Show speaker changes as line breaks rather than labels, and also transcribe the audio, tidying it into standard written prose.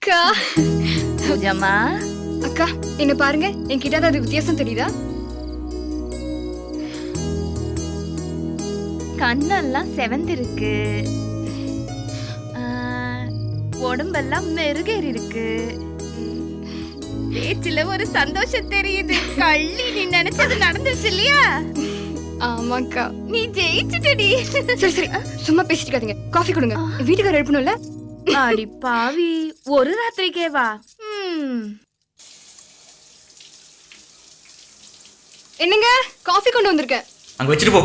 அக்கா
பூஜாமா,
அக்கா என்ன பாருங்க, என்கிட்ட ஏதாவது வித்தியாசம் தெரியுதா?
கண்ணெல்லாம் செவந்திருக்கு, உடம்பெல்லாம் மெருகேறி இருக்கு, பேச்சுல ஒரு சந்தோஷம் தெரியுது. கள்ளி, நீ நினைச்சது நடந்துருச்சு இல்லையா?
ஆமாக்கா.
நீ ஜெயிச்சுட்டடி.
சரி சரி, சும்மா பேசிட்டு இருக்காதீங்க. காஃபி கொடுங்க, வீட்டுக்காரர் எழுப்பணும்ல.
அடி பாவி, ஒரு ராத்திரிக்கே வா.
என்னங்க, காஃபி கொண்டு வந்திருக்கேன்.
அங்க வச்சுட்டு போ.